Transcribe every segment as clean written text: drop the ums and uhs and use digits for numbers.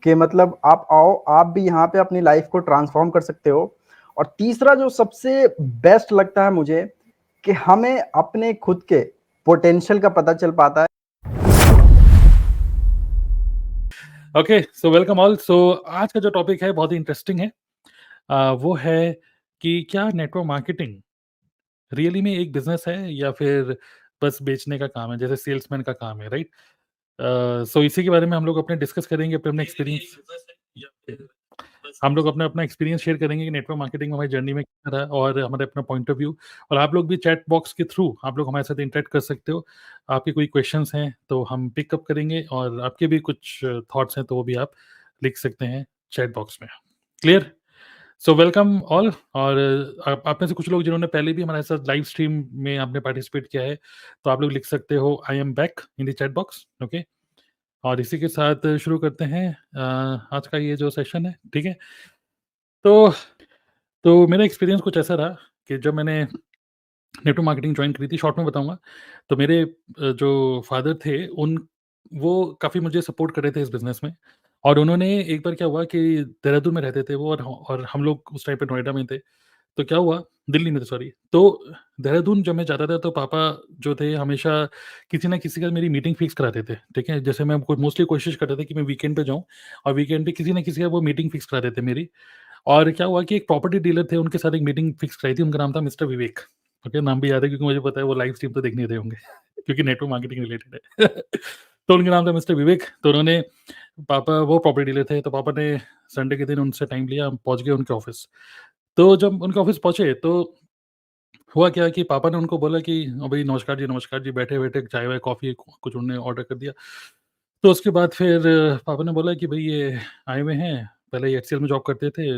कि मतलब आप आओ, आप भी यहाँ पे अपनी लाइफ को ट्रांसफॉर्म कर सकते हो। और तीसरा जो सबसे बेस्ट लगता है मुझे, कि हमें अपने खुद के पोटेंशियल का पता चल पाता है। Okay, so welcome all. So आज का जो टॉपिक है बहुत ही इंटरेस्टिंग है। वो है कि क्या नेटवर्क मार्केटिंग रियली में एक बिजनेस है या फिर बस बेचने का काम है, जैसे सेल्समैन का काम है, राइट? सो इसी के बारे में हम लोग अपने डिस्कस करेंगे, अपने एक्सपीरियंस हम लोग अपना अपना एक्सपीरियंस शेयर करेंगे कि नेटवर्क मार्केटिंग में हमारी जर्नी में क्या रहा और हमारे अपना पॉइंट ऑफ व्यू। और आप लोग भी चैट बॉक्स के थ्रू आप लोग हमारे साथ इंटरेक्ट कर सकते हो। आपके कोई क्वेश्चंस हैं तो हम पिकअप करेंगे, और आपके भी कुछ थॉट्स हैं तो वो भी आप लिख सकते हैं चैट बॉक्स में। क्लियर? सो वेलकम ऑल। और आप में से कुछ लोग जिन्होंने पहले भी हमारे साथ लाइव स्ट्रीम में आपने पार्टिसिपेट किया है, तो आप लोग लिख सकते हो I am back in the chat box. Okay, और इसी के साथ शुरू करते हैं आज का ये जो सेशन है, ठीक है? तो मेरा एक्सपीरियंस कुछ ऐसा रहा कि जब मैंने नेटवर्क मार्केटिंग जॉइन करी थी, शॉर्ट में बताऊँगा। तो मेरे जो फादर थे उन वो काफ़ी मुझे सपोर्ट कर रहे थे इस बिज़नेस में। और उन्होंने एक बार क्या हुआ कि देहरादून में रहते थे वो, और हम लोग उस टाइम पे नोएडा में थे। तो क्या हुआ, दिल्ली में थे, सॉरी। तो देहरादून जब मैं जाता था तो पापा जो थे हमेशा किसी न किसी का मेरी मीटिंग फिक्स कराते थे, ठीक है? जैसे मैं को मोस्टली कोशिश करता था कि मैं वीकेंड पे जाऊँ, और वीकेंड पे किसी न किसी का वो मीटिंग फिक्स करा देते मेरी। और क्या हुआ कि एक प्रॉपर्टी डीलर थे, उनके साथ एक मीटिंग फिक्स कराई थी, उनका नाम था मिस्टर विवेक। ओके, नाम भी याद है क्योंकि मुझे पता है वो लाइव स्ट्रीम तो देख नहीं रहे होंगे क्योंकि नेटवर्क मार्केटिंग रिलेटेड है। तो उनका नाम था मिस्टर विवेक। तो उन्होंने पापा वो प्रॉपर्टी डीलर थे, तो पापा ने संडे के दिन उनसे टाइम लिया, हम पहुँच गए उनके ऑफ़िस। तो जब उनके ऑफ़िस पहुँचे तो हुआ क्या कि पापा ने उनको बोला कि भई नमस्कार जी, बैठे-बैठे चाय-वाय, कॉफ़ी कुछ उन्होंने ऑर्डर कर दिया। तो उसके बाद फिर पापा ने बोला कि भई ये आए हुए हैं, पहले ये एचसीएल में जॉब करते थे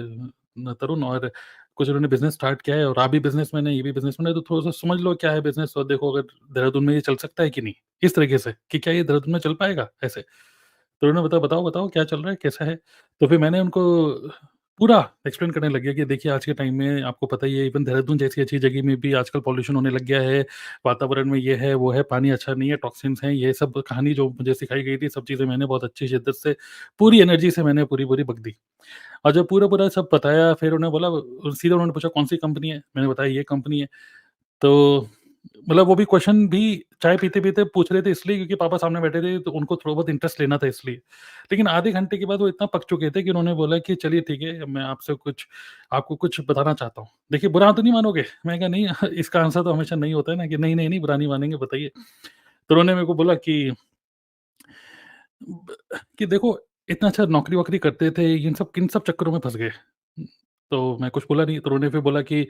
तरुण, और कुछ उन्होंने बिज़नेस स्टार्ट किया है, और आप भी बिज़नेसमैन हैं, ये भी बिज़नेसमैन है, तो थोड़ा-सा समझ लो क्या है बिज़नेस, और देखो अगर देहरादून में ये चल सकता है कि नहीं? इस तरीके से कि क्या ये देहरादून में चल पाएगा ऐसे? तो उन्होंने बताओ क्या चल रहा है, कैसा है? तो फिर मैंने उनको पूरा एक्सप्लेन करने लग गया कि देखिए आज के टाइम में आपको पता ही है, इवन देहरादून जैसी अच्छी जगह में भी आजकल पॉल्यूशन होने लग गया है, वातावरण में ये है, वो है, पानी अच्छा नहीं है, टॉक्सिन्स हैं, ये सब कहानी जो मुझे सिखाई गई थी, सब चीज़ें मैंने बहुत अच्छी शिद्दत से, पूरी एनर्जी से मैंने पूरी-पूरी बक दी। और जब पूरा-पूरा सब बताया, फिर उन्होंने बोला, सीधा उन्होंने पूछा कौन-सी कंपनी है? मैंने बताया ये कंपनी है। तो मतलब वो भी क्वेश्चन भी चाय पीते-पीते पूछ रहे थे इसलिए क्योंकि पापा सामने बैठे थे, तो उनको थोड़ा बहुत इंटरेस्ट लेना था इसलिए। लेकिन आधे घंटे के बाद वो इतना पक चुके थे कि उन्होंने बोला कि चलिए ठीक है, मैं आपको कुछ बताना चाहता हूँ। देखिए बुरा तो नहीं मानोगे? मैंने कहा नहीं इसका आंसर तो हमेशा नहीं होता है ना, कि नहीं, नहीं, नहीं बुरा नहीं मानेंगे, बताइए। तो उन्होंने मेरे को बोला ब कि देखो इतना अच्छा नौकरी-वोकरी करते थे, इन सब किन सब चक्करों में फँस गए। तो मैं कुछ बोला नहीं, तो उन्होंने फिर बोला कि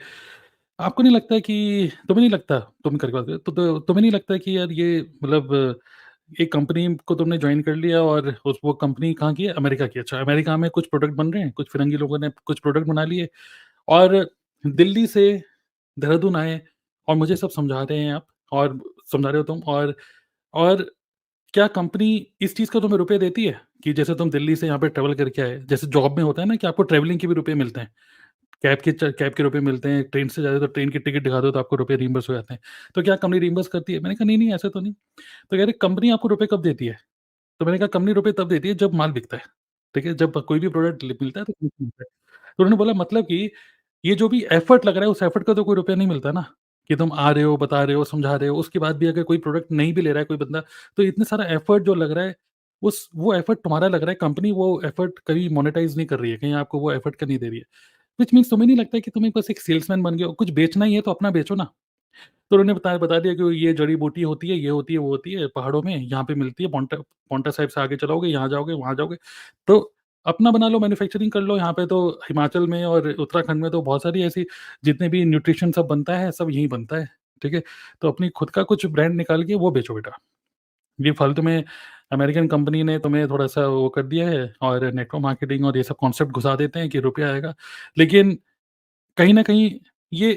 आपको नहीं लगता है कि तुम्हें नहीं लगता, तुम करके बात करो, तो तुम्हें नहीं लगता है कि यार ये मतलब एक कंपनी को तुमने जॉइन कर लिया, और उस वो कंपनी कहाँ की है? अमेरिका की। अच्छा, अमेरिका में कुछ प्रोडक्ट बन रहे हैं, कुछ फिरंगी लोगों ने कुछ प्रोडक्ट बना लिए, और दिल्ली से देहरादून आए, और मुझे सब समझा रहे हैं आप, और समझा रहे हो तुम, और क्या कंपनी इस चीज़ का तुम्हें रुपए देती है? कि जैसे तुम दिल्ली से यहाँ पे ट्रैवल करके आए, जैसे जॉब में होता है ना कि आपको ट्रैवलिंग के भी रुपए मिलते हैं। कैब के रुपए मिलते हैं, ट्रेन से जा रहे हो तो ट्रेन की टिकट दिखा दो तो आपको रुपए रिइंबर्स हो जाते हैं। तो क्या कंपनी रिइंबर्स करती है? मैंने कहा नहीं, नहीं ऐसा तो नहीं। तो कह रहे कंपनी आपको रुपए कब देती है? तो मैंने कहा कंपनी रुपए तब देती है जब माल बिकता है। ठीक है? जब कोई भी प्रोडक्ट मिलता है तो मिलता है। तो उन्होंने बोला मतलब कि ये जो भी एफर्ट लग रहा है, उस एफर्ट का तो कोई रुपया नहीं मिलता ना, कि तुम आ रहे हो, बता रहे हो, समझा रहे हो, उसके बाद भी अगर कोई प्रोडक्ट नहीं भी ले रहा है कोई बंदा, तो इतने सारा एफर्ट जो लग रहा है, उस वो एफर्ट तुम्हारा लग रहा है, कंपनी वो एफर्ट कभी मोनेटाइज़ नहीं कर रही है, कहीं आपको वो एफर्ट का नहीं दे रही है। व्हिच मीन्स तुम्हें नहीं लगता है कि तुम्हें बस एक सेल्समैन बन गए हो, कुछ बेचना ही है तो अपना बेचो ना। तो उन्होंने बता दिया कि ये जड़ी-बूटी होती है, ये होती है, वो होती है, पहाड़ों में यहाँ पे मिलती है, पाँवटा साहिब से आगे चलोगे, यहाँ जाओगे, वहाँ जाओगे, तो अपना बना लो, मैन्युफैक्चरिंग कर लो। यहाँ पे तो हिमाचल में और उत्तराखंड में तो बहुत सारी ऐसी जितने भी न्यूट्रिशन सब बनता है, सब यहीं बनता है, ठीक है? तो अपनी खुद का कुछ ब्रांड निकाल के वो बेचो बेटा। ये फालतू में अमेरिकन कंपनी ने तुम्हें थोड़ा-सा वो कर दिया है, और नेटवर्क मार्केटिंग और ये सब कॉन्सेप्ट घुसा देते हैं कि रुपया आएगा। लेकिन कहीं न कहीं ये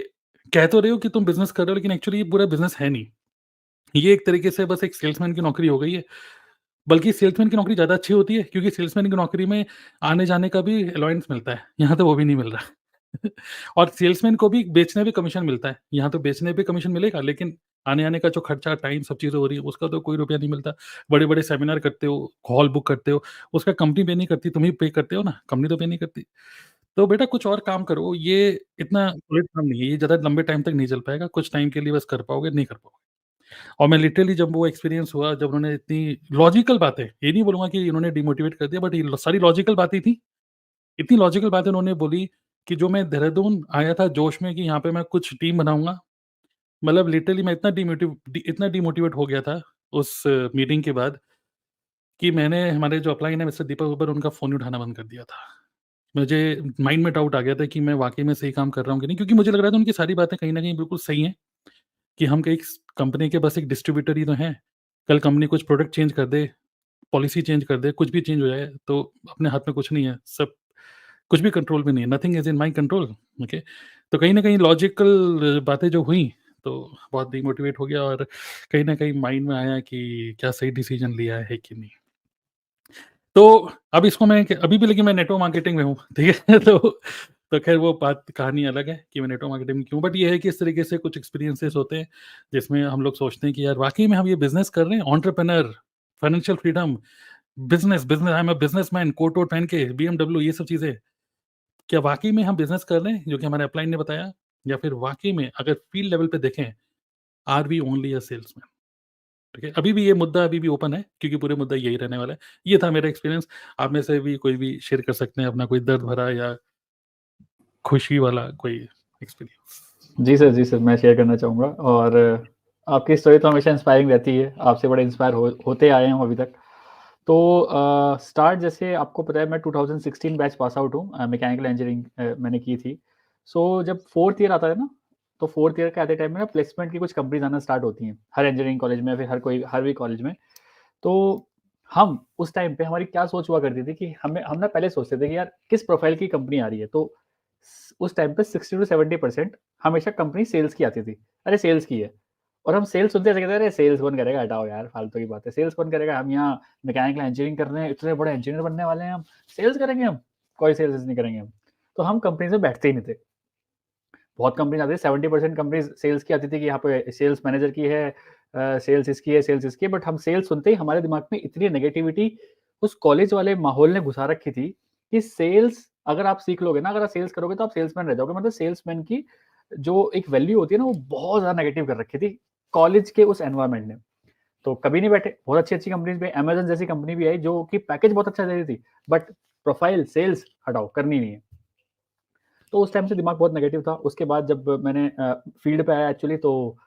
कह तो रहे हो कि तुम बिज़नेस कर रहे हो, लेकिन एक्चुअली ये पूरा बिज़नेस है नहीं। ये एक तरीके से बस एक सेल्समैन की नौकरी हो गई है। बल्कि सेल्समैन की नौकरी ज़्यादा अच्छी होती है, क्योंकि सेल्समैन की नौकरी में आने-जाने का भी अलाउंस मिलता है, यहाँ तो वो भी नहीं मिल रहा। और सेल्समैन को भी बेचने पे कमीशन मिलता है, यहाँ तो बेचने पे कमीशन मिलेगा, लेकिन आने-आने का जो खर्चा, टाइम, सब चीज़ें हो रही है, उसका तो कोई रुपया नहीं मिलता। बड़े-बड़े सेमिनार करते हो, हॉल बुक करते हो, उसका कंपनी पे नहीं करती, तुम ही पे करते हो ना, कंपनी तो पे नहीं करती। तो बेटा कुछ और काम करो, ये इतना सॉलिड काम नहीं है, ये ज़्यादा लंबे टाइम तक नहीं चल पाएगा, कुछ टाइम के लिए बस कर पाओगे, नहीं कर पाओगे। और मैं लिटरली जब वो एक्सपीरियंस हुआ, जब उन्होंने इतनी लॉजिकल बातें, ये नहीं बोलूँगा कि इन्होंने डिमोटिवेट कर दिया, बट ये सारी लॉजिकल बातें थी। इतनी लॉजिकल बातें उन्होंने बोली कि जो मैं देहरादून आया था जोश में कि यहाँ पे मैं कुछ टीम बनाऊँगा, मतलब लिटरली मैं इतना डिमोटिवेट हो गया था उस मीटिंग के बाद कि मैंने हमारे जो अपलाइन है मिस्टर दीपक उबर उनका फ़ोन ही उठाना बंद कर दिया था। मुझे माइंड में डाउट आ गया था कि मैं वाक़ई में सही काम कर रहा हूँ कि नहीं, क्योंकि मुझे लग रहा था उनकी सारी बातें कहीं न कहीं बिल्कुल सही हैं कि हम कहीं स कंपनी के बस एक डिस्ट्रीब्यूटर ही तो हैं। कल कंपनी कुछ प्रोडक्ट चेंज कर दे, पॉलिसी चेंज कर दे, कुछ भी चेंज हो जाए तो अपने हाथ में कुछ नहीं है। सब कुछ भी कंट्रोल में नहीं है, nothing is in my control, okay. तो कहीं न कहीं लॉजिकल बातें जो हुई, तो बहुत डिमोटिवेट हो गया और कहीं न कहीं माइंड में आया कि क्या सही डिसीज़न लिया है कि नहीं। तो अब इसको मैं अभी भी लेकिन मैं नेटवर्क मार्केटिंग में हूँ, ठीक है? तो ख़ैर वो बात कहानी अलग है कि मैं नेटवर्क मार्केटिंग में क्यों, बट ये है कि इस तरीके से कुछ एक्सपीरियंसेस होते हैं, जिसमें हम लोग सोचते हैं कि यार वाक़ई में हम ये बिज़नेस कर रहे हैं, entrepreneur, financial freedom, business business I am a businessman, coat वोट पहन के, बीएमडब्ल्यू ये सब चीज़ें। क्या वाक़ई में हम बिज़नेस कर रहे हैं, जो कि हमारे अपलाइन ने बताया? या फिर वाक़ई में अगर फील्ड लेवल पे देखें, are we only a salesman? ठीक है? अभी भी ये मुद्दा अभी भी ओपन है, क्योंकि पूरे मुद्दा यही रहने वाला है। ये था मेरा एक्सपीरियंस, आप में से भी कोई भी शेयर कर सकते हैं अपना कोई दर्द भरा या खुशी वाला कोई एक्सपीरियंस। जी सर, मैं शेयर करना चाहूँगा और आपकी स्टोरी तो हमेशा इंस्पायरिंग रहती है, आपसे बड़े इंस्पायर होते आए हैं हम अभी तक। तो स्टार्ट जैसे आपको पता है मैं 2016 बैच पास आउट हूँ, मैकेनिकल इंजीनियरिंग मैंने की थी। सो जब 4th ईयर आता है ना, तो 4th ईयर के आते टाइम में ना प्लेसमेंट की कुछ कंपनीज़ आना स्टार्ट होती हैं, हर इंजीनियरिंग कॉलेज में, फिर हर भी कॉलेज में। तो हम उस टाइम पे हमारी क्या सोच हुआ करती थी कि हम ना पहले सोचते थे कि यार किस प्रोफाइल की कंपनी आ रही है, तो उस टाइम पे 60 टू 70% हमेशा कंपनी सेल्स की आती थी। अरे सेल्स की है, और हम सेल्स सुनते ऐसे कहते हैं, अरे सेल्स कौन करेगा, हटाओ यार फालतू की बात है, सेल्स कौन करेगा, हम यहाँ मैकेनिकल इंजीनियरिंग कर रहे हैं, इतने बड़े इंजीनियर बनने वाले हैं हम, सेल्स करेंगे हम, कोई सेल्स नहीं करेंगे हम। तो हम कंपनी से बैठते ही नहीं थे। बहुत कंपनीज़ आती है, 70% कंपनीज़ सेल्स की आती थी कि यहाँ पे सेल्स मैनेजर की है, सेल्स इसकी है, सेल्स इसकी है, बट हम सेल्स सुनते ही हमारे दिमाग में इतनी नेगेटिविटी उस कॉलेज वाले माहौल ने घुसा रखी थी कि सेल्स अगर आप सीख लोगे ना, अगर आप सेल्स करोगे तो आप सेल्समैन रह जाओगे। मतलब सेल्समैन की जो एक वैल्यू होती है ना, वो बहुत ज़्यादा नेगेटिव कर रखी थी कॉलेज के उस एनवायरनमेंट ने। तो कभी नहीं बैठे, बहुत अच्छी-अच्छी कंपनीज़ भी, अमेज़न जैसी कंपनी भी आई जो कि पैकेज बहुत अच्छा दे रही थी, बट प्रोफाइल सेल्स हटाओ, करनी नहीं है। तो उस टाइम से दिमाग बहुत नेगेटिव था। उसके बाद जब मैंने फील्ड पे आया एक्चुअली, तो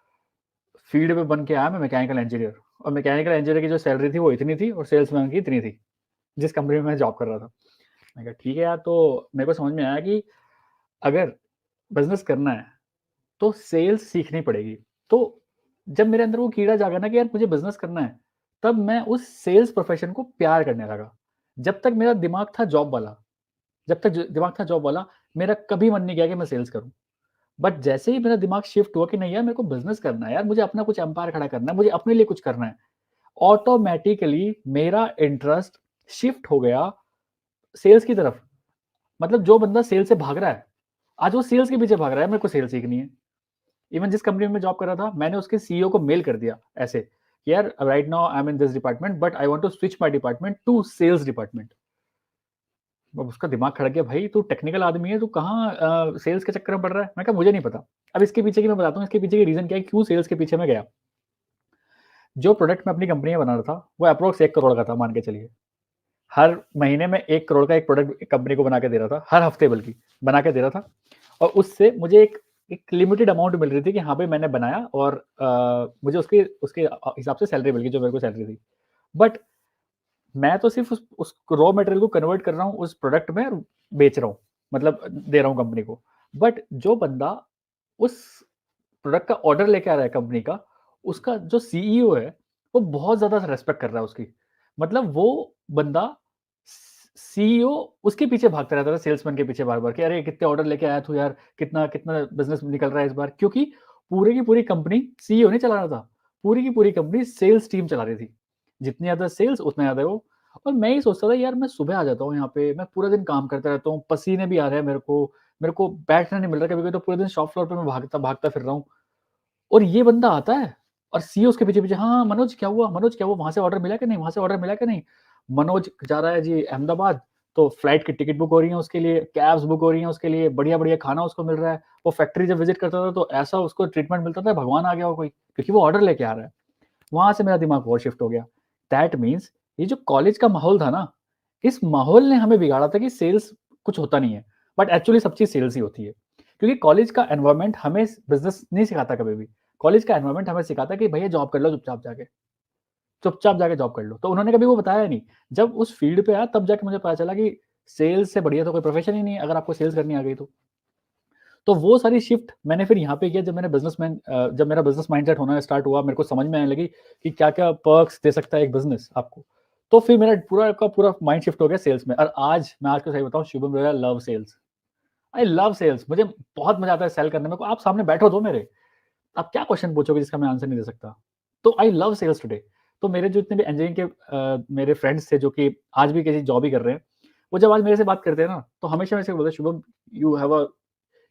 फील्ड पे बन के आया मैं मैकेनिकल इंजीनियर, और मैकेनिकल इंजीनियर की जो सैलरी थी वो इतनी थी और सेल्समैन की इतनी थी, जिस कंपनी में मैं जॉब कर रहा था। मैं कहा ठीक है यार, तो मेरे को समझ में आया कि अगर बिज़नेस करना है तो सेल्स सीखनी पड़ेगी। तो जब मेरे अंदर वो कीड़ा जागा ना कि यार मुझे बिज़नेस करना है, तब मैं उस सेल्स प्रोफ़ेशन को प्यार करने लगा। जब तक मेरा दिमाग था जॉब वाला, जब तक ज दिमाग था जॉब वाला, मेरा कभी मन नहीं किया कि मैं सेल्स करूँ। बट जैसे ही मेरा दिमाग शिफ्ट हुआ कि नहीं यार मेरे को बिज़नेस करना है यार, मुझे अपना कुछ एम्पायर खड़ा करना है, मुझे अपने लिए कुछ करना है। ऑटोमैटिकली मेरा इंटरेस्ट शिफ्ट हो गया सेल्स की तरफ। मतलब जो बंदा सेल्स से भाग रहा है, आज वो सेल्स के पीछे भाग रहा है, मेरे को सेल्स सीखनी है। इवन जिस कंपनी में मैं जॉब कर रहा था, मैंने उसके सीईओ को मेल कर दिया ऐसे कि यार right now I am in this department but I want to switch my department to sales department. अब उसका दिमाग खड़क गया, भाई तू टेक्निकल आदमी है, तू कहाँ सेल्स के चक्कर में पड़ रहा है? मैं कहा मुझे नहीं पता। अब इसके पीछे की मैं बताता हूँ, इसके पीछे की रीज़न क्या है, क्यों सेल्स के पीछे मैं गया। जो प्रोडक्ट मैं अपनी कंपनी में बना रहा था, वो अप्रॉक्स 1 करोड़ का था, मान के चलिए। हर महीने में 1 करोड़ का एक प्रोडक्ट कंपनी को बना के दे रहा था, हर हफ्ते बल्कि बना के दे रहा था, और उससे मुझे एक लिमिटेड अमाउंट मिल रही थी कि हाँ भाई मैंने बनाया, और मुझे उसके उसके हिसाब से सैलरी मिल गई जो मेरे को सैलरी थी। बट मैं तो सिर्फ़ उस रॉ मटेरियल को कन्वर्ट कर रहा हूँ उस प्रोडक्ट में और बेच रहा हूँ, मतलब दे रहा हूँ कंपनी को। बट जो बंदा उस प्रोडक्ट का ऑर्डर लेके आ रहा है कंपनी का, उसका जो सीईओ है, वो बहुत ज़्यादा रिस्पेक्ट कर रहा है उसकी। मतलब वो बंदा सीईओ उसके पीछे भागता रहता था, सेल्समैन के पीछे बार-बार कि अरे कितने ऑर्डर लेके आया तू यार, कितना कितना बिज़नेस निकल रहा है इस बार। क्योंकि पूरी की पूरी कंपनी सीईओ नहीं चला रहा था, पूरी की पूरी कंपनी सेल्स टीम चला रही थी। जितनी ज़्यादा सेल्स उतना ज़्यादा वो। और मैं ही सोचता था यार मैं सुबह आ जाता हूँ यहाँ पे, मैं पूरा दिन काम करता रहता हूँ, पसीने भी आ रहे हैं मेरे को बैठना नहीं मिल रहा, कभी-कभी तो पूरे दिन शॉप फ्लोर पे मैं भागता-भागता फिर रहा हूँ। और ये बंदा आता है और सीईओ उसके पीछे-पीछे, हाँ, मनोज क्या हुआ? मनोज क्या हुआ? वहाँ से ऑर्डर मिला कि नहीं? वहाँ से ऑर्डर मिला कि नहीं? मनोज जा रहा है जी अहमदाबाद, तो फ्लाइट की टिकट बुक हो रही है उसके लिए, कैब्स बुक हो रही हैं उसके लिए, बढ़िया-बढ़िया खाना उसको मिल रहा है। वो फैक्ट्री जब विज़िट करता था तो ऐसा उसको ट्रीटमेंट मिलता था, भगवान आ गया हो कोई, क्योंकि वो ऑर्डर लेके आ रहा है। वहाँ से मेरा दिमाग और शिफ्ट हो गया। दैट मीन्स ये जो कॉलेज का माहौल था ना, इस माहौल ने हमें बिगाड़ा था कि सेल्स कुछ होता नहीं है, बट एक्चुअली सब चीज़ सेल्स ही होती है। क्योंकि कॉलेज का एनवायरनमेंट हमें बिज़नेस नहीं सिखाता कभी भी। कॉलेज का एनवायरनमेंट हमें सिखाता है कि भैया जॉब कर लो चुपचाप जाके जॉब कर लो। तो उन्होंने कभी वो बताया नहीं। जब उस फील्ड पे आया तब जाके मुझे पता चला कि सेल्स से बढ़िया तो कोई प्रोफ़ेशन ही नहीं है, अगर आपको सेल्स करनी आ गई तो। तो वो सारी शिफ्ट मैंने फिर यहाँ पे किया जब जब मेरा बिज़नेस माइंडसेट होना स्टार्ट हुआ, मेरे को समझ में आने लगी कि क्या-क्या पर्क्स दे सकता है एक बिज़नेस आपको। तो फिर मेरा पूरा का पूरा माइंड शिफ्ट हो गया सेल्स में, और आज मैं आपको सही बताऊँ, शुभम भैया, love sales. I love sales. मुझे बहुत मज़ा आता है सेल करने में। को आप सामने बैठो तो मेरे, आप क्या क्वेश्चन पूछोगे जिसका मैं आंसर नहीं दे सकता? तो आई लव सेल्स टुडे। तो मेरे जो इतने भी इंजीनियरिंग के मेरे फ्रेंड्स थे जो कि आज भी किसी जॉब ही कर रहे हैं, वो जब आज मेरे से बात करते हैं ना, तो हमेशा मेरे से बोलते हैं, Shubham,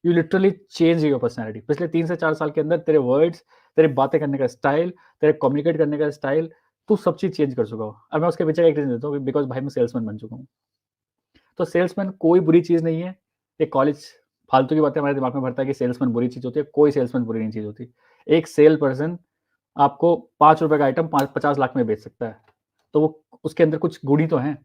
you literally change your personality. पिछले 3 से 4 साल के अंदर तेरे वर्ड्स, तेरे बातें करने का स्टाइल, तेरे कम्युनिकेट करने का स्टाइल, तू सब चीज़ चेंज कर चुका हो। अब मैं उसके पीछे का एक रीज़न देता हूँ, बिकॉज़ भाई मैं सेल्समैन बन चुका हूँ। तो सेल्समैन कोई बुरी चीज़ नहीं है। ये कॉलेज फालतू की बातें हमारे दिमाग में भरता है कि सेल्समैन बुरी चीज़ होती है। कोई सेल्समैन बुरी नहीं चीज़ होती। एक सेल पर्सन आपको ₹5 का आइटम 50 लाख में बेच सकता है। तो वो उसके अंदर कुछ गुण ही तो हैं।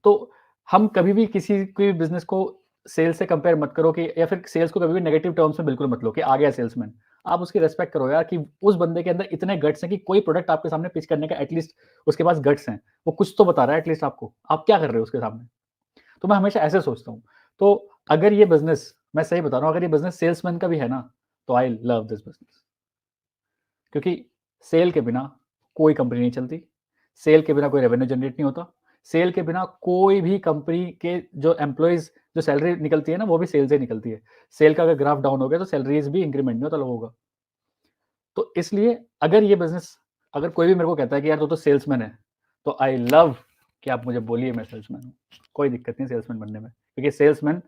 तो हम कभी भी किसी भी बिज़नेस को सेल्स से कंपेयर मत करो, कि या फिर सेल्स को कभी भी नेगेटिव टर्म्स में बिल्कुल मत लो कि आ गया सेल्समैन। आप उसकी रिस्पेक्ट करो यार, कि उस बंदे के अंदर इतने गट्स हैं कि कोई प्रोडक्ट आपके सामने पिच करने का एटलीस्ट उसके पास गट्स हैं। वो कुछ तो बता रहा है एटलीस्ट आपको। आप क्या कर रहे हो उसके सामने? तो मैं हमेशा ऐसे सोचता हूँ। तो अगर ये बिज़नेस, मैं सही बता रहा हूँ, अगर ये बिज़नेस सेल्समैन का भी है ना, तो आई लव दिस बिज़नेस। क्योंकि सेल के बिना कोई कंपनी नहीं चलती, सेल के बिना कोई रेवेन्यू जनरेट नहीं होता, सेल के बिना कोई भी कंपनी के जो एम्प्लॉइज़ जो सैलरी निकलती है ना, वो भी सेल से ही निकलती है। सेल का अगर ग्राफ डाउन हो गया तो सैलरीज़ भी इंक्रीमेंट नहीं होता लोगों का। तो इसलिए अगर ये बिज़नेस, अगर कोई भी मेरे को कहता है कि यार तू तो सेल्समैन है, तो आई लव कि आप मुझे बोलिए मैं सेल्समैन हूँ। कोई दिक्कत नहीं सेल्समैन बनने में, क्योंकि सेल्समैन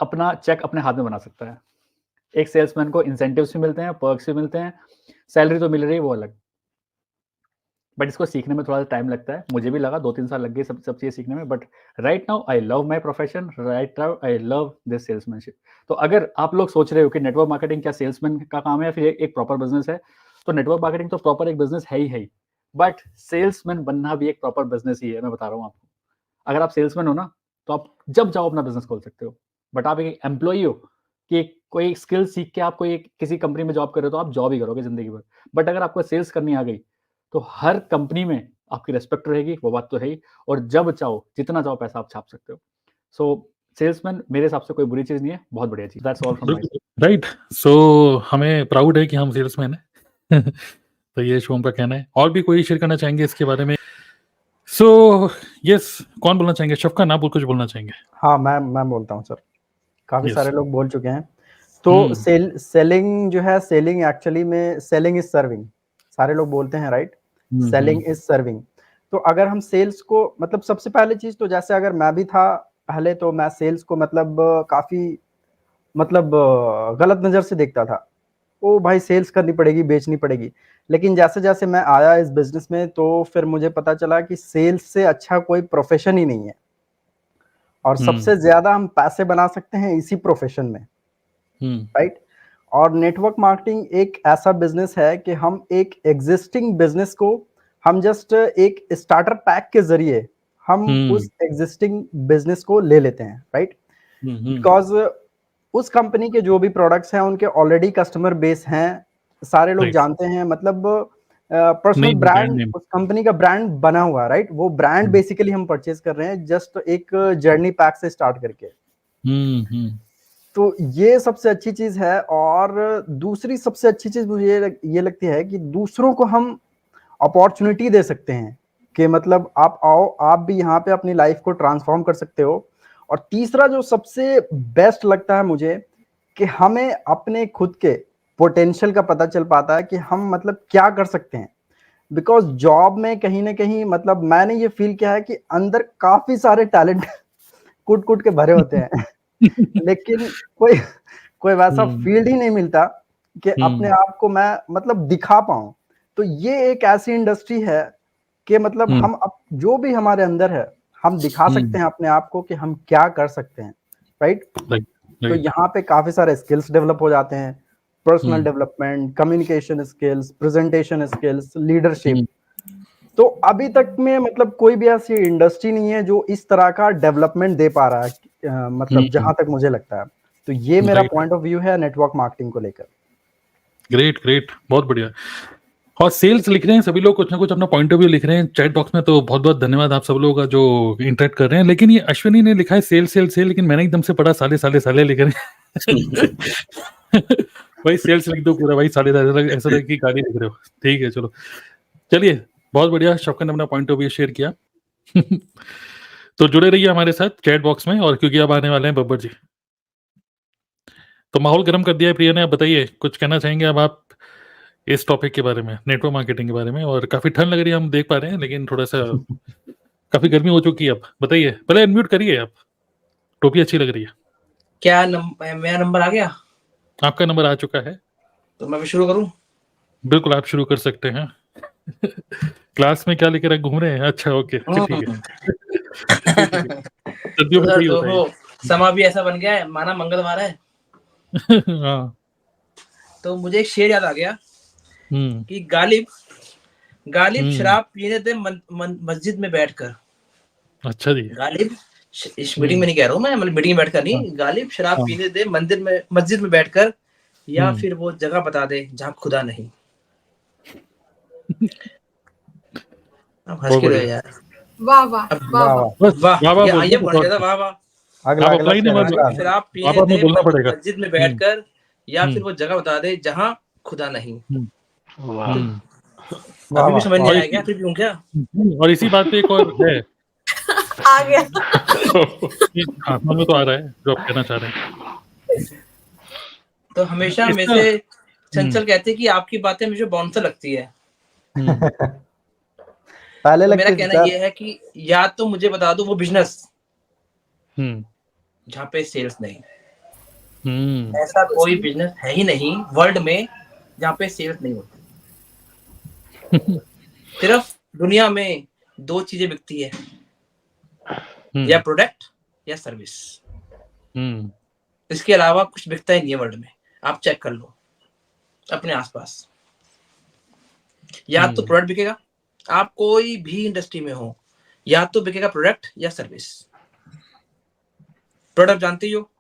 अपना चेक अपने हाथ में बना सकता है। एक सेल्समैन को इंसेंटिव्स भी मिलते हैं, पर्क्स भी मिलते हैं, सैलरी तो मिल रही है वो अलग। बट इसको सीखने में थोड़ा-सा टाइम लगता है। मुझे भी लगा 2-3 साल लग गए सब सब चीज़ें सीखने में, but right now I love my profession, right now I love this salesmanship. तो अगर आप लोग सोच रहे हो कि नेटवर्क मार्केटिंग क्या सेल्समैन का काम है या फिर एक प्रॉपर बिज़नेस है, तो नेटवर्क मार्केटिंग तो प्रॉपर एक बिज़नेस है ही। बट सेल्समैन बनना भी एक प्रॉपर बिज़नेस ही है, मैं बता रहा हूँ आपको। अगर आप सेल्समैन हो ना, तो आप जब चाहो अपना बिज़नेस खोल सकते हो। बट आप एक एम्प्लॉयी हो, कि कोई स्किल सीख के आप कोई एक किसी कंपनी में जॉब कर रहे हो, तो आप जॉब ही करोगे ज़िंदगी भर। बट अगर आपको सेल्स करनी आ गई, तो हर कंपनी में आपकी रिस्पेक्ट रहेगी, वो बात तो है ही, और जब चाहो, जितना चाहो पैसा आप छाप सकते हो। सो सेल्समैन मेरे हिसाब से कोई बुरी चीज़ नहीं है, बहुत बढ़िया चीज़। That's all from my side. Right. So हमें प्राउड है कि हम सेल्समैन हैं। तो ये शुभम का कहना है। और भी कोई शेयर करना चाहेंगे इसके बारे में? सो यस, कौन बोलना चाहेंगे? शफ़क़त, आप कुछ बोलना चाहेंगे? हाँ, मैं बोलता हूँ सर। काफ़ी यस। सारे लोग बोल चुके हैं। तो सेलिंग जो है, सेलिंग एक्चुअली में सेलिंग इज़ सर्विंग। सारे लोग बोलते हैं, राइट? Selling is serving. तो अगर हम सेल्स को, मतलब सबसे पहली चीज़ तो, जैसे अगर मैं भी था पहले, तो मैं सेल्स को मतलब काफ़ी मतलब गलत नज़र से देखता था। ओ भाई, सेल्स करनी पड़ेगी, बेचनी पड़ेगी। लेकिन जैसे-जैसे मैं आया इस बिज़नेस में, तो फिर मुझे पता चला कि सेल्स से अच्छा कोई प्रोफ़ेशन ही नहीं है। और सबसे ज़्यादा हम पैसे बना सकते हैं इसी प्रोफ़ेशन में, राइट? और नेटवर्क मार्केटिंग एक ऐसा बिज़नेस है कि हम एक एग्ज़िस्टिंग बिज़नेस को, हम जस्ट एक स्टार्टर पैक के ज़रिए हम उस एग्ज़िस्टिंग बिज़नेस को ले लेते हैं, राइट? बिकॉज़ उस कंपनी के जो भी प्रोडक्ट्स हैं, उनके ऑलरेडी कस्टमर बेस हैं, सारे लोग राइट। जानते हैं, मतलब personal name, brand brand, name. उस कंपनी का ब्रांड बना हुआ है, राइट? वो ब्रांड बेसिकली हम परचेज़ कर रहे हैं, जस्ट एक जर्नी पैक से स्टार्ट करके। तो ये सबसे अच्छी चीज़ है। और दूसरी सबसे अच्छी चीज़ मुझे ये लगती है कि दूसरों को हम अपॉर्च्युनिटी दे सकते हैं, कि मतलब आप आओ, आप भी यहाँ पे अपनी लाइफ़ को ट्रांसफ़ॉर्म कर सकते हो। और तीसरा जो सबसे बेस्ट लगता है मुझे, कि हमें अपने खुद के पोटेंशियल का पता चल पाता है कि हम मतलब क्या कर सकते हैं। बिकॉज़ जॉब में कहीं न कहीं, मतलब मैंने ये फ़ील किया है कि अंदर काफ़ी सारे टैलेंट कूट-कूट के भरे होते हैं। लेकिन कोई कोई वैसा फ़ील्ड ही नहीं मिलता कि अपने आप को मैं मतलब दिखा पाऊं। तो ये एक ऐसी इंडस्ट्री है कि मतलब हम जो भी हमारे अंदर है हम दिखा सकते हैं अपने आप को कि हम क्या कर सकते हैं, राइट। तो यहाँ पे काफी सारे स्किल्स डेवलप हो जाते हैं, personal development, communication skills, presentation skills, leadership. तो अभी तक में मतलब कोई भी ऐसी इंडस्ट्री नहीं है जो इस तरह का डेवलपमेंट दे पा रहा है, मतलब जहां तक मुझे लगता है। तो ये मेरा पॉइंट ऑफ व्यू है नेटवर्क मार्केटिंग को लेकर। ग्रेट ग्रेट, बहुत बढ़िया। और सेल्स लिख रहे हैं सभी लोग, कुछ ना कुछ अपना पॉइंट ऑफ व्यू लिख रहे हैं चैट बॉक्स में, तो बहुत बहुत धन्यवाद आप सब लोगों का जो इंटरेक्ट कर रहे हैं। लेकिन ये अश्विनी ने लिखा है सेल सेल सेल, लेकिन मैंने एकदम से पढ़ा साले साले साले लिख रहे हैं। भाई सेल्स लिख दो पूरा भाई, साले साले ऐसा लगे कि गाली लिख रहे हो। ठीक है चलो, चलिए बहुत बढ़िया, शौकत ने अपना पॉइंट ऑफ व्यू शेयर किया। तो जुड़े रहिए हमारे साथ चैट बॉक्स में, और क्योंकि अब आने वाले हैं बब्बर जी। तो माहौल गर्म कर दिया है प्रिया ने, आप बताइए कुछ कहना चाहेंगे अब आप इस टॉपिक के बारे में, नेटवर्क मार्केटिंग के बारे में। और काफी ठंड लग रही है हम देख पा रहे हैं, लेकिन थोड़ा सा काफी गर्मी हो चुकी है। अब बताइए, पहले अनम्यूट करिए आप, टोपी अच्छी लग रही है। क्या मेरा नंबर आ गया? आपका नंबर आ चुका है, तो मैं भी शुरू करूं? बिल्कुल आप शुरू कर सकते हैं। क्लास में क्या लेकर घूम रहे हैं? अच्छा ओके ठीक है। सर्दियों में सर सही तो होता है। समा भी ऐसा बन गया है, माना मंगलवार है। हाँ। तो मुझे एक शेर याद आ गया कि गालिब शराब पीने थे मस्जिद में बैठकर। अच्छा जी। गालिब, इस मीटिंग में नहीं कह रहा हूँ मैं, मतलब मीटिंग में बैठकर नहीं, गालिब शराब पीने दे मस्जिद में बैठकर, या फिर वो जगह बता दे जहाँ खुदा नहीं। अब हंस के रहो यार। वाह वाह वाह वाह वाह, ये बन गया था, वाह वाह। अगला अगला शराब पीने दे मस्जिद में बैठकर, या फिर वो जगह बता दे जहाँ खुदा नहीं। अभी भी समझ नहीं आएगा, फिर भी क्या? और इसी बात पे एक और है। आ गया। हाथों में तो आ रहा है जो आप कहना चाह रहे हैं। तो हमेशा में से चंचल कहते हैं कि आपकी बातें मुझे बाउंसर लगती है। पहले तो मेरा कहना यह है कि या तो मुझे बता दो वो बिजनेस जहाँ पे सेल्स नहीं। ऐसा कोई बिजनेस है ही नहीं वर्ल्ड में जहाँ पे सेल्स नहीं होती। सिर्फ दुनिया में दो चीजें बिकती है, या प्रोडक्ट या सर्विस। इसके अलावा कुछ बिकता ही नहीं है वर्ल्ड में। आप चेक कर लो अपने आसपास। या तो प्रोडक्ट बिकेगा, आप कोई भी इंडस्ट्री में हो, या तो बिकेगा प्रोडक्ट या सर्विस। प्रोडक्ट जानते ही हो,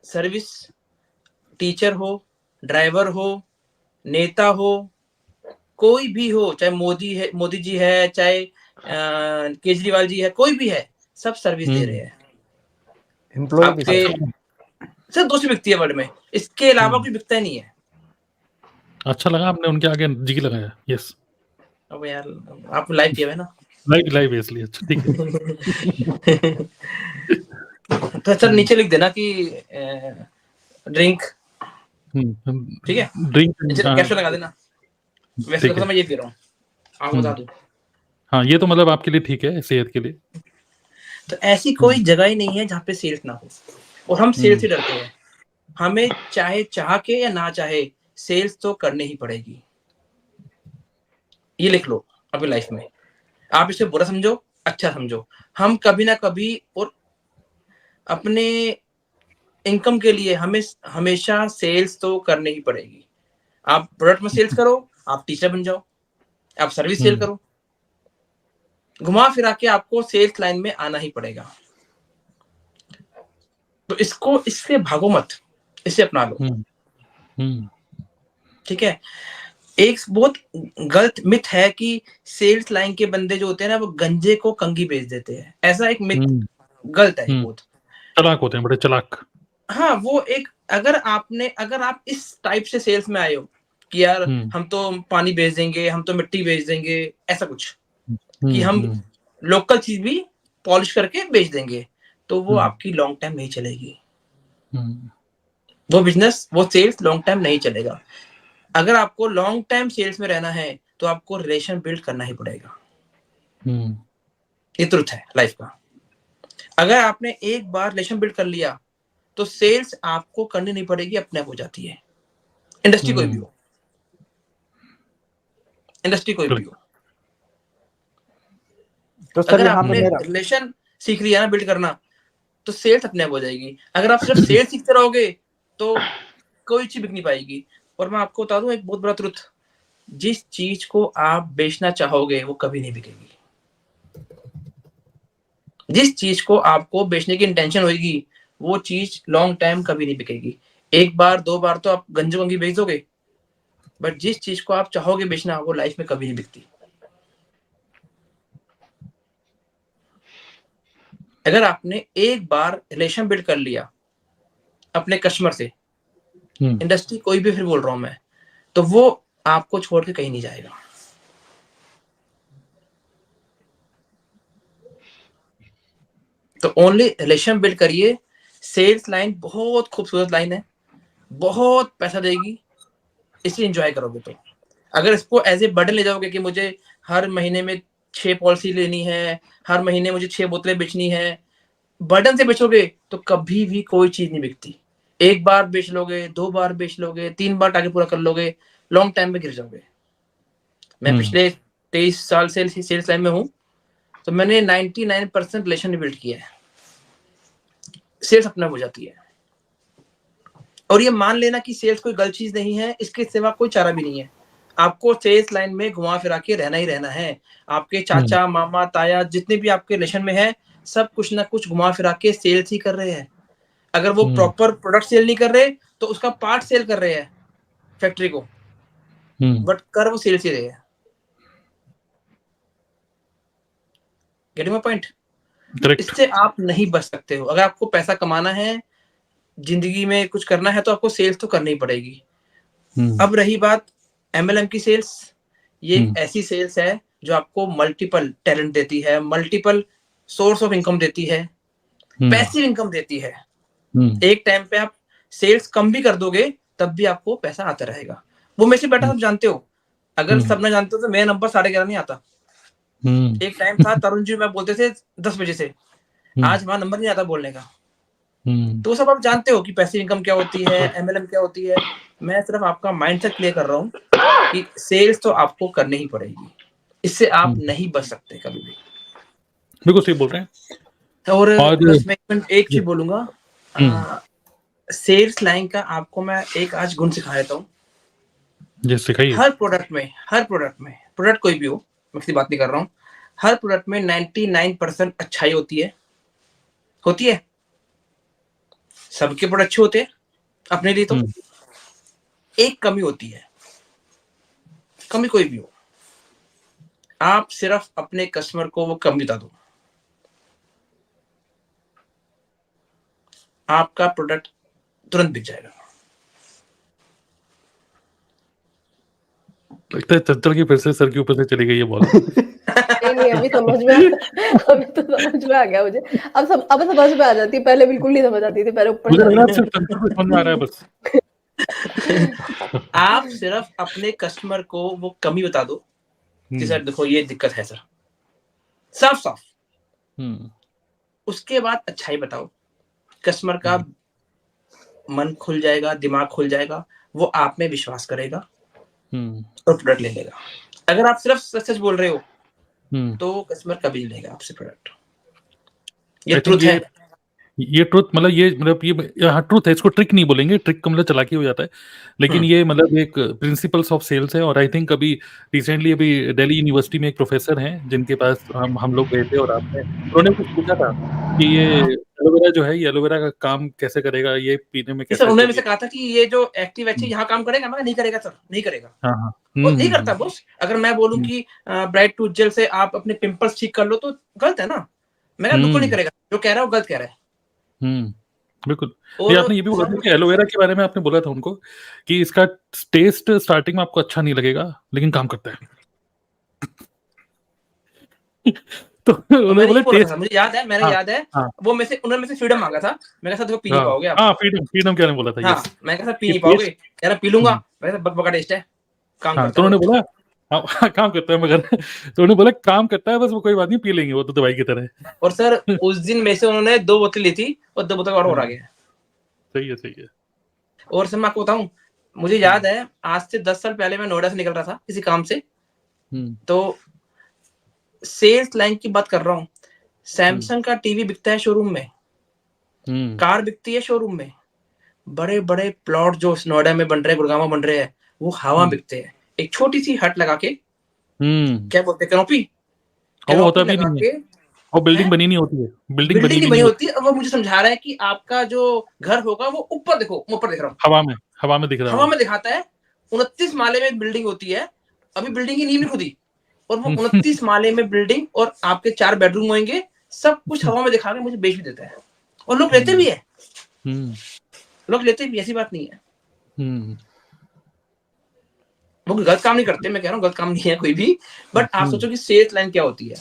सर्विस टीचर हो, ड्राइवर हो, नेता हो, कोई भी हो, चाहे मोदी जी है, चाहे केजरीवाल जी है, कोई भी है, सब सर्विस दे रहे हैं। आपके सिर्फ दो चीज बिकती है वर्ल्ड में, इसके अलावा कुछ बिकता ही नहीं है। अच्छा लगा आपने उनके आगे जी लगाया। यस, अब यार आप लाइव किया है ना, लाइव है इसलिए। अच्छा ठीक है। तो सर नीचे लिख देना कि ड्रिंक, ठीक है, ड्रिंक कैप्शन लगा देना। वैसे तो मैं ये कह रहा हूँ, आपको बता दूं। हाँ, ये तो मतलब आपके लिए ठीक है, सेहत के लिए। तो ऐसी कोई जगह ही नहीं है जहाँ पे सेल्स ना हो, और हम सेल्स से डरते हैं। हमें चाहे चाह के या ना चाहे सेल्स तो करनी ही पड़ेगी। ये लिख लो अपनी लाइफ में। आप इसे बुरा समझो, अच्छा समझो, हम कभी ना कभी और अपने इनकम के लिए हमें हमेशा सेल्स तो करनी ही पड़ेगी। आप प्रोडक्ट में सेल्स करो, आप टीचर बन जाओ, आप सर्विस सेल करो, घुमा फिरा के आपको सेल्स लाइन में आना ही पड़ेगा। तो इससे भागो मत, इसे अपना लो। ठीक है। एक बहुत गलत मिथ है कि सेल्स लाइन के बंदे जो होते हैं ना, वो गंजे को कंघी बेच देते हैं। ऐसा एक मिथ गलत है, बहुत चालाक होते हैं, बड़े चालाक। हाँ, वो एक अगर आप इस टाइप से सेल्स में आए हो कि यार हम तो पानी बेच देंगे, हम तो मिट्टी बेच देंगे, ऐसा कुछ कि हम लोकल चीज भी पॉलिश करके बेच देंगे, तो वो आपकी लॉन्ग टाइम नहीं चलेगी। वो बिजनेस, वो सेल्स लॉन्ग टाइम नहीं चलेगा। अगर आपको लॉन्ग टाइम सेल्स में रहना है तो आपको रिलेशन बिल्ड करना ही पड़ेगा। ये ट्रुथ है लाइफ का। अगर आपने एक बार रिलेशन बिल्ड कर लिया तो सेल्स आपको करनी नहीं पड़ेगी, अपने आप हो जाती है। इंडस्ट्री कोई भी हो, इंडस्ट्री कोई भी हो। तो सर अगर यहाँ पे आपने मेरा रिलेशन सीख लिया ना बिल्ड करना, तो सेल्स अपने आप हो जाएगी। अगर आप सिर्फ सेल्स सीखते रहोगे तो कोई चीज बिक नहीं पाएगी। और मैं आपको बता दूं एक बहुत बड़ा ट्रुथ, जिस चीज को आप बेचना चाहोगे वो कभी नहीं बिकेगी। जिस चीज को आपको बेचने की इंटेंशन होगी वो चीज लॉन्ग टाइम कभी नहीं बिकेगी। एक बार दो बार तो आप गंजू गंगी बेच दोगे, बट जिस चीज को आप चाहोगे बेचना वो लाइफ में कभी नहीं बिकती। अगर आपने एक बार रिलेशन बिल्ड कर लिया अपने कस्टमर से, इंडस्ट्री कोई भी फिर बोल रहा हूं मैं, तो वो आपको छोड़ के कहीं नहीं जाएगा। तो ओनली रिलेशन बिल्ड करिए। सेल्स लाइन बहुत खूबसूरत लाइन है, बहुत पैसा देगी, इसलिए एंजॉय करोगे। तो अगर इसको एज ए बर्डन ले जाओगे कि मुझे हर महीने में 6 पॉलिसी लेनी है, हर महीने मुझे 6 बोतलें बेचनी है, बर्डन से बेचोगे तो कभी भी कोई चीज नहीं बिकती। एक बार बेच लोगे, 2 बार बेच लोगे, 3 बार टारगेट पूरा कर लोगे, लॉन्ग टाइम में गिर जाओगे। मैं पिछले 23 साल से सेल्स लाइन में हूं, तो मैंने 99% रिलेशन बिल्ड किया है। सेल्स अपना हो जाती है। और ये मान लेना कि सेल्स कोई गलत चीज नहीं है, इसके सिवा कोई चारा भी नहीं है। आपको सेल्स लाइन में घुमा फिरा के रहना ही रहना है। आपके चाचा मामा ताया जितने भी आपके रिलेशन में है, सब कुछ ना कुछ घुमा फिरा के सेल्स ही कर रहे हैं। अगर वो प्रॉपर प्रोडक्ट सेल नहीं कर रहे तो उसका पार्ट सेल कर रहे हैं फैक्ट्री को, बट कर वो सेल्स ही रहे हैं। Getting my point? इससे आप नहीं बच सकते हो। अगर आपको पैसा कमाना है, जिंदगी में कुछ करना है, तो आपको सेल्स तो करनी ही पड़ेगी। अब रही बात MLM की सेल्स, ये एक ऐसी सेल्स है जो आपको मल्टीपल टैलेंट देती है, मल्टीपल सोर्स ऑफ इनकम देती है, पैसिव इनकम देती है। एक टाइम पे आप सेल्स कम भी कर दोगे तब भी आपको पैसा आता रहेगा। वो में से बेटा आप जानते हो, अगर सब ना जानते हो तो मेरा नंबर 11:30 नहीं आता। एक टाइम था तरुण जी मैं बोलते थे 10 बजे से, आज हमारा नंबर नहीं आता बोलने का। तो सब आप जानते हो कि पैसिव इनकम क्या होती है, MLM क्या होती है। मैं सिर्फ आपका माइंडसेट क्लियर कर रहा हूँ कि सेल्स तो आपको करनी ही पड़ेगी, इससे आप नहीं बच सकते कभी भी। बिल्कुल सही बोल रहे हैं। और बस मैं एक चीज बोलूंगा, सेल्स लाइन का आपको मैं एक आज गुण सिखा देता हूँ। हर प्रोडक्ट में प्रोडक्ट कोई भी हो, मैं किसी बात नहीं कर रहा हूँ, हर प्रोडक्ट में 99% अच्छाई होती है सबके प्रोडक्ट अच्छे होते हैं अपने लिए। तो एक कमी होती है, कमी कोई भी हो, आप सिर्फ अपने कस्टमर को वो कमी बता दो, आपका प्रोडक्ट तुरंत बिक जाएगा। लगता है चंचल की फिर से सर के ऊपर से चली गई ये बॉल। नहीं अभी समझ में अभी तो समझ में आ गया मुझे। अब समझ में आ जाती है, पहले बिल्कुल नहीं समझ आती थी, पहले ऊपर मुझे लग रहा है सिर्फ चंचल को समझ में आ रहा है बस। आप सिर्फ अपने कस्टमर को वो कमी बता दो कि सर देखो ये दिक्कत है सर, साफ उसके बाद अच्छाई बताओ, कस्टमर का मन खुल जाएगा, दिमाग खुल जाएगा, वो आप में विश्वास करेगा और प्रोडक्ट ले लेगा। अगर आप सिर्फ सच बोल रहे हो तो कस्टमर कभी नहीं लेगा आपसे प्रोडक्ट। ये ट्रुथ है। ये ट्रुथ मतलब ये ट्रुथ है, इसको ट्रिक नहीं बोलेंगे, ट्रिक का मतलब चालाकी हो जाता है, लेकिन ये मतलब एक प्रिंसिपल्स ऑफ सेल्स है। और आई थिंक अभी रिसेंटली अभी दिल्ली यूनिवर्सिटी में एक प्रोफेसर हैं जिनके पास हम लोग गए थे, और उन्होंने कुछ पूछा था कि ये एलोवेरा जो है, ये एलोवेरा का काम कैसे करेगा, ये पीने में कैसे। उन्होंने मुझसे कहा था कि ये जो एक्टिव एच यहाँ काम करेगा, मैं नहीं करेगा सर, नहीं करेगा। वो नहीं करता बॉस। अगर मैं बोलूं कि ब्राइट टूथ जेल से आप अपने पिंपल्स ठीक कर लो तो गलत है ना, मैं बिल्कुल नहीं करेगा। जो कह रहा है वो गलत कह रहा है। बिल्कुल। ये आपने ये भी बोला था कि एलोवेरा के बारे में आपने बोला था उनको कि इसका टेस्ट स्टार्टिंग में आपको अच्छा नहीं लगेगा लेकिन काम करता है। तो उन्होंने बोला टेस्ट, मुझे याद है, मैंने याद है वो उन्होंने मेरे से फ्रीडम मांगा था। मैंने कहा देखो पी नहीं पाओगे आप। हां फ्रीडम क्या बोला था। हाँ, मैं कहा पी नहीं पाओगे, कह रहा पी लूंगा, मैंने बकबका टेस्ट है, काम करता है। तो उन्होंने बोला काम करता है मगर, तो उन्होंने बोला काम करता है बस, वो कोई बात नहीं, पी लेंगे, वो तो दवाई की तरह है। और सर उस दिन में से उन्होंने 2 बोतल ली थी और 2 बोतल और आ गया। सही है, सही है। और सर मैं आपको बताऊं, मुझे याद है आज से 10 साल पहले मैं नोएडा से निकल रहा था किसी काम से, तो सेल्स लाइन की बात कर रहा हूँ, सैमसंग का टीवी बिकता है शोरूम में, कार बिकती है शोरूम में, बड़े बड़े प्लॉट जो नोएडा में बन रहे हैं, गुड़गांव में बन रहे हैं, वो हवा बिकते हैं। एक छोटी सी हट लगा के, क्या बोलते हैं, कैनोपी वो होता भी लगा नहीं के, है, वो बिल्डिंग बनी नहीं होती है, बिल्डिंग बिल्डिंग नहीं बनी बनी होती है। और वो मुझे समझा रहा है कि आपका जो घर होगा वो ऊपर देखो, मैं ऊपर देख रहा हूँ, हवा में दिख रहा है, हवा में दिखाता है। 29 माले में बिल्डिंग होती है, अभी बिल्डिंग की नींव नहीं खुदी, और वो 29 माले में बिल्डिंग, और आपके 4 बेडरूम होंगे, सब कुछ हवा में दिखा के मुझे बेच भी देता है, और लोग लेते भी है, लोग लेते भी, ऐसी बात नहीं है। वो गलत काम नहीं करते, मैं कह रहा हूँ गलत काम नहीं है कोई भी, बट आप सोचो कि सेल्स लाइन क्या होती है।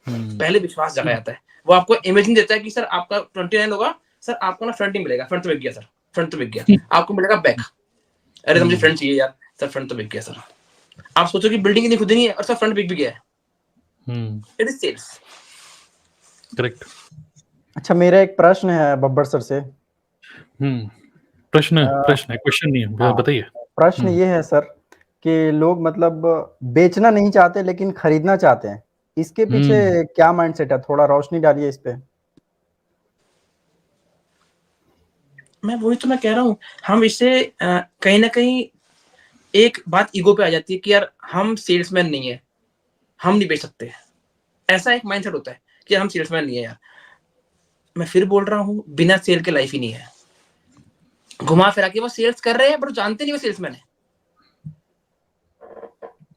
पहले विश्वास जगाया जाता है, वो आपको इमेजिन देता है कि सर आपका 29 होगा, सर आपको ना फ्रंट ही मिलेगा, फ्रंट तो बिक गया सर, फ्रंट तो बिक गया, आपको मिलेगा बैक, अरे तो मुझे फ्रंट चाहिए यार, सर फ्रंट तो बिक गया सर। आप सोचो कि बिल्डिंग इतनी खुद नहीं है और सर फ्रंट बिक भी गया है। It is sales. करेक्ट। अच्छा, मेरा एक प्रश्न है बब्बर सर से। प्रश्न है, क्वेश्चन नहीं है, बताइए। प्रश्न ये है सर कि लोग मतलब बेचना नहीं चाहते लेकिन खरीदना चाहते हैं, इसके पीछे क्या माइंडसेट है? थोड़ा रोशनी डालिए इस पे। मैं कह रहा हूँ, हम इससे कहीं ना कहीं एक बात ईगो पे आ जाती है कि यार हम सेल्समैन नहीं है, हम नहीं बेच सकते, ऐसा एक माइंडसेट होता है कि हम सेल्समैन नहीं है यार। मैं फिर बोल रहा हूँ, बिना सेल के लाइफ ही नहीं है। घुमा फिरा के वो सेल्स कर रहे हैं पर जानते नहीं वो सेल्समैन है।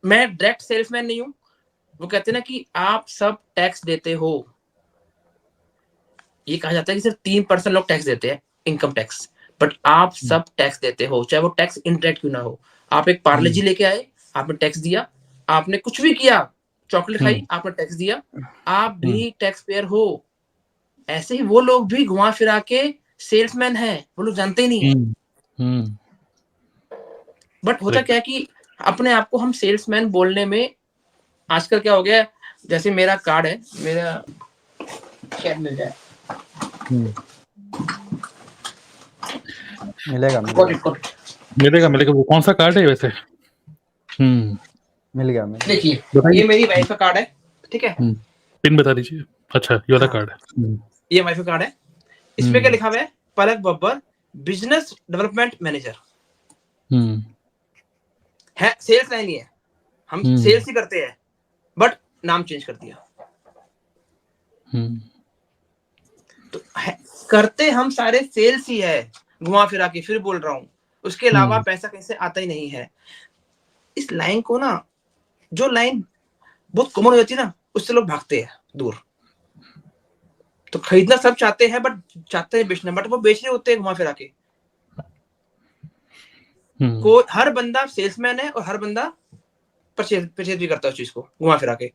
मैं डायरेक्ट सेल्समैन नहीं हूं। वो कहते हैं ना कि आप सब टैक्स देते हो, ये कहा जाता है कि सिर्फ 3% लोग टैक्स देते हैं, इनकम टैक्स, बट आप सब टैक्स देते हो, चाहे वो टैक्स इनडायरेक्ट क्यों ना हो। आप एक पार्ले जी लेके आए, आपने टैक्स दिया, आपने कुछ भी किया, चॉकलेट खाई, आपने टैक्स दिया, आप भी टैक्स पेयर हो। ऐसे ही वो लोग भी घुमा फिरा के सेल्समैन है, वो लोग जानते ही नहीं है। बट होता क्या है कि अपने आप को हम सेल्समैन बोलने में आजकल क्या हो गया, जैसे मेरा कार्ड है, मेरा शायद मिल जाए, मिलेगा। वो कौन सा कार्ड है वैसे? मिल गया। देखिए, ये मेरी वाइफ का कार्ड है, ठीक है, पिन बता दीजिए। अच्छा, ये वाला कार्ड है, ये वाइफ का कार्ड है। इसमें क्या लिखा हुआ है? पलक बब्बर, बिजनेस डेवलपमेंट मैनेजर है। सेल्स लाइन ही है, हम सेल्स ही करते हैं, बट नाम चेंज कर दिया। तो करते हम सारे सेल्स ही है, घुमा फिरा के, फिर बोल रहा हूं, उसके अलावा पैसा कहीं से आता ही नहीं है। इस लाइन को ना, जो लाइन बहुत कॉमन हो जाती है ना, उससे लोग भागते हैं दूर। तो खरीदना सब चाहते हैं, बट चाहते हैं बेचना, बट वो बेच रहे होते हैं घुमा फिरा के। हर बंदा सेल्समैन है और हर बंदा परचेज भी करता है उस चीज को घुमा फिरा के।